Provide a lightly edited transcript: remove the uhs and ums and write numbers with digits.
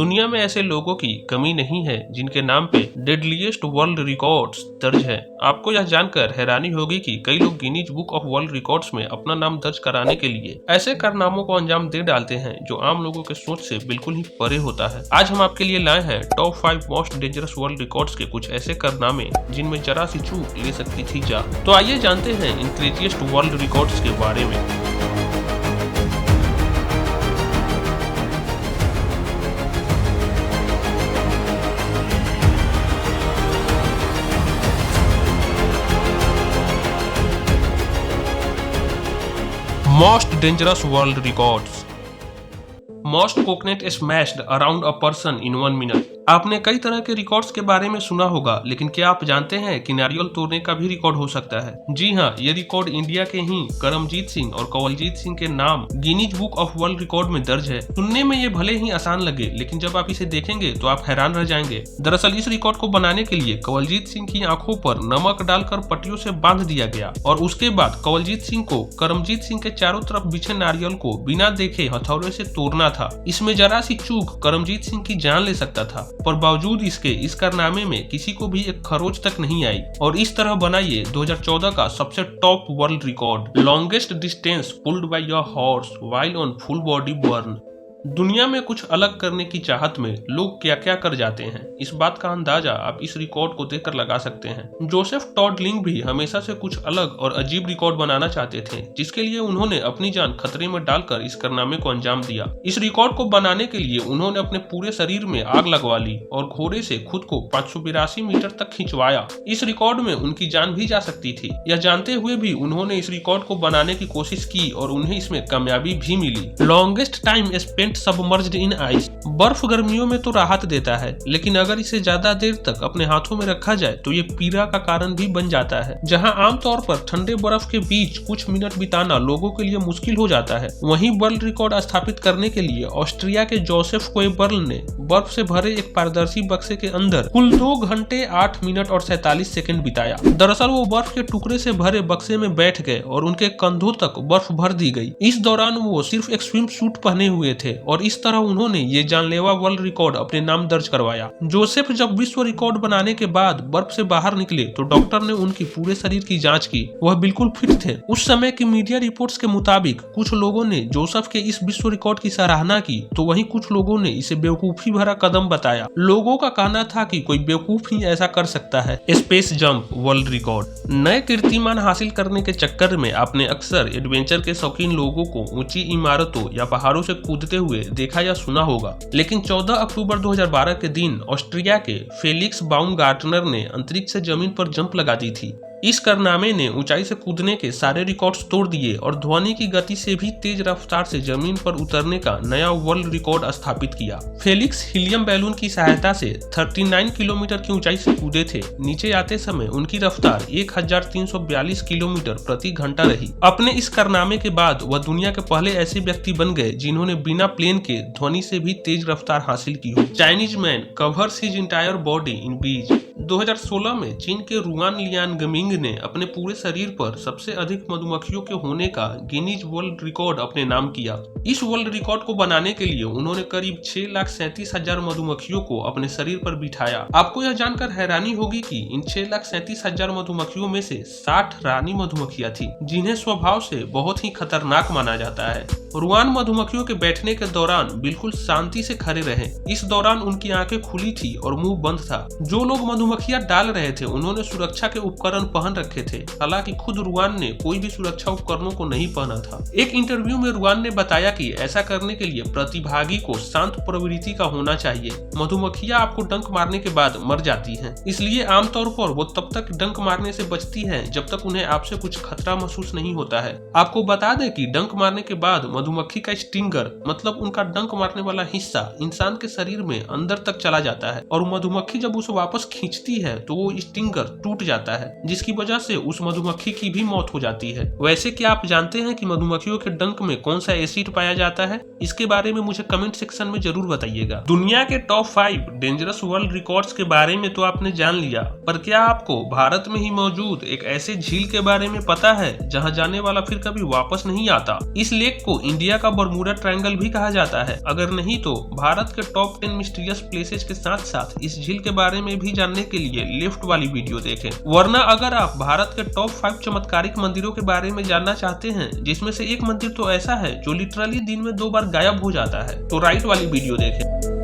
दुनिया में ऐसे लोगों की कमी नहीं है जिनके नाम पे डेडलीस्ट वर्ल्ड रिकॉर्ड्स दर्ज है। आपको यह जानकर हैरानी होगी कि कई लोग Guinness book of world records में अपना नाम दर्ज कराने के लिए ऐसे कारनामों को अंजाम दे डालते हैं जो आम लोगों के सोच से बिल्कुल ही परे होता है। आज हम आपके लिए लाए हैं top 5 most dangerous world records के कुछ ऐसे कारनामे जिनमें जरा सी चूक ले सकती थी जान। तो आइए जानते हैं इन क्रेजीएस्ट वर्ल्ड रिकॉर्ड्स के बारे में। Most dangerous world records. Most coconut smashed around a person in 1 minute. आपने कई तरह के रिकॉर्ड्स के बारे में सुना होगा, लेकिन क्या आप जानते हैं कि नारियल तोड़ने का भी रिकॉर्ड हो सकता है? जी हाँ, ये रिकॉर्ड इंडिया के ही करमजीत सिंह और कंवलजीत सिंह के नाम Guinness book of world record में दर्ज है। सुनने में ये भले ही आसान लगे, लेकिन जब आप इसे देखेंगे तो आप हैरान रह जाएंगे। दरअसल इस रिकॉर्ड को बनाने के लिए कंवलजीत सिंह की आंखों पर नमक डालकर पट्टियों से बांध दिया गया और उसके बाद कंवलजीत सिंह को करमजीत सिंह के चारों तरफ बिछे नारियल को बिना देखे हथौड़े से तोड़ना था। इसमें जरा सी चूक करमजीत सिंह की जान ले सकता था, पर बावजूद इसके इस कारनामे में किसी को भी एक खरोच तक नहीं आई और इस तरह बना ये 2014 का सबसे top world record, longest distance pulled by your horse while on full body burn. दुनिया में कुछ अलग करने की चाहत में लोग क्या क्या कर जाते हैं, इस बात का अंदाजा आप इस रिकॉर्ड को देखकर लगा सकते हैं। जोसेफ टॉडलिंग भी हमेशा से कुछ अलग और अजीब रिकॉर्ड बनाना चाहते थे, जिसके लिए उन्होंने अपनी जान खतरे में डालकर इस कारनामे को अंजाम दिया। इस रिकॉर्ड को बनाने के लिए उन्होंने अपने पूरे शरीर में आग लगवा ली और घोड़े से खुद को 582 मीटर तक खिंचवाया। इस रिकॉर्ड में उनकी जान भी जा सकती थी। यह जानते हुए भी उन्होंने इस रिकॉर्ड को बनाने की कोशिश की और उन्हें इसमें कामयाबी भी मिली। Longest time spent submerged in ice. बर्फ गर्मियों में तो राहत देता है, लेकिन अगर इसे ज्यादा देर तक अपने हाथों में रखा जाए तो ये पीड़ा का कारण भी बन जाता है। जहां आमतौर पर ठंडे बर्फ के बीच कुछ मिनट बिताना लोगों के लिए मुश्किल हो जाता है, वहीं वर्ल्ड रिकॉर्ड स्थापित करने के लिए ऑस्ट्रिया के जोसेफ कोएबर्ल ने बर्फ से भरे एक पारदर्शी बक्से के अंदर कुल 2 घंटे 8 मिनट और 47 सेकंड बिताया। दरअसल वो बर्फ के टुकड़े से भरे बक्से में बैठ गए और उनके कंधों तक बर्फ भर दी गई। इस दौरान वो सिर्फ एक स्विम सूट पहने हुए थे और इस तरह उन्होंने ये जानलेवा वर्ल्ड रिकॉर्ड अपने नाम दर्ज करवाया। जोसेफ जब विश्व रिकॉर्ड बनाने के बाद बर्फ से बाहर निकले तो डॉक्टर ने उनकी पूरे शरीर की जांच की। वह बिल्कुल फिट थे। उस समय की मीडिया रिपोर्ट्स के मुताबिक कुछ लोगों ने जोसेफ के इस विश्व रिकॉर्ड की सराहना की, तो वहीं कुछ लोगों ने इसे बेवकूफी भरा कदम बताया। लोगों का कहना था कि कोई बेवकूफ ही ऐसा कर सकता है। Space jump world record. नए कीर्तिमान हासिल करने के चक्कर में आपने अक्सर एडवेंचर के शौकीन लोगों को ऊंची इमारतों या पहाड़ों से कूदते हुए देखा या सुना होगा, लेकिन 14 अक्टूबर 2012 के दिन ऑस्ट्रिया के फेलिक्स बाउमगार्टनर ने अंतरिक्ष से जमीन पर जंप लगा दी थी। इस कारनामे ने ऊंचाई से कूदने के सारे रिकॉर्ड्स तोड़ दिए और ध्वनि की गति से भी तेज रफ्तार से जमीन पर उतरने का नया वर्ल्ड रिकॉर्ड स्थापित किया। फेलिक्स हीलियम बैलून की सहायता से 39 किलोमीटर की ऊंचाई से कूदे थे। नीचे आते समय उनकी रफ्तार 1342 किलोमीटर प्रति घंटा रही। अपने इस कारनामे के बाद वह दुनिया के पहले ऐसे व्यक्ति बन गए जिन्होंने बिना प्लेन के ध्वनि से भी तेज रफ्तार हासिल की हो। Chinese man covers his entire body in बीज। 2016 में चीन के रुआन लियान गमिंग ने अपने पूरे शरीर पर सबसे अधिक मधुमक्खियों के होने का गिनीज वर्ल्ड रिकॉर्ड अपने नाम किया। इस वर्ल्ड रिकॉर्ड को बनाने के लिए उन्होंने करीब 6,37,000 मधुमक्खियों को अपने शरीर पर बिठाया। आपको यह जानकर हैरानी होगी कि इन 6,37,000 मधुमक्खियों में से 60 रानी मधुमक्खियां थी, जिन्हें स्वभाव से बहुत ही खतरनाक माना जाता है। रुआन मधुमक्खियों के बैठने के दौरान बिल्कुल शांति से खड़े रहे। इस दौरान उनकी आंखें खुली थी और मुंह बंद था। जो लोग मधुमक्खियां डाल रहे थे उन्होंने सुरक्षा के उपकरण पहन रखे थे, हालांकि खुद रुआन ने कोई भी सुरक्षा उपकरणों को नहीं पहना था। एक इंटरव्यू में रुआन ने बताया कि ऐसा करने के लिए प्रतिभागी को शांत प्रवृत्ति का होना चाहिए। मधुमक्खियां आपको डंक मारने के बाद मर जाती हैं, इसलिए आमतौर पर वो तब तक डंक मारने से बचती हैं जब तक उन्हें आपसे कुछ खतरा महसूस नहीं होता है। आपको बता दें कि डंक मारने के बाद मधुमक्खी का स्टिंगर मतलब उनका डंक मारने वाला हिस्सा इंसान के शरीर में अंदर तक चला जाता है और मधुमक्खी जब उसे वापस खींचती खींचती है तो वो स्टिंगर टूट जाता है, जिसकी वजह से उस मधुमक्खी की भी मौत हो जाती है। वैसे क्या आप जानते हैं कि मधुमक्खियों के डंक में कौन सा एसिड पाया जाता है? इसके बारे में मुझे कमेंट सेक्शन में जरूर बताइएगा। दुनिया के टॉप 5 डेंजरस वर्ल्ड रिकॉर्ड्स के बारे में तो आपने जान लिया, पर क्या आपको भारत में ही मौजूद एक ऐसे झील के बारे में पता है जहां जाने वाला फिर कभी वापस नहीं आता? इस लेक को इंडिया का बरमूडा ट्रायंगल भी कहा जाता है। अगर नहीं तो भारत के टॉप 10 मिस्टीरियस प्लेसेस के साथ साथ इस झील के बारे में भी जानने के लिए लेफ्ट वाली वीडियो देखें। वरना अगर आप भारत के टॉप 5 चमत्कारिक मंदिरों के बारे में जानना चाहते हैं, जिसमें से एक मंदिर तो ऐसा है जो लिटरली दिन में 2 बार गायब हो जाता है, तो राइट वाली वीडियो देखें।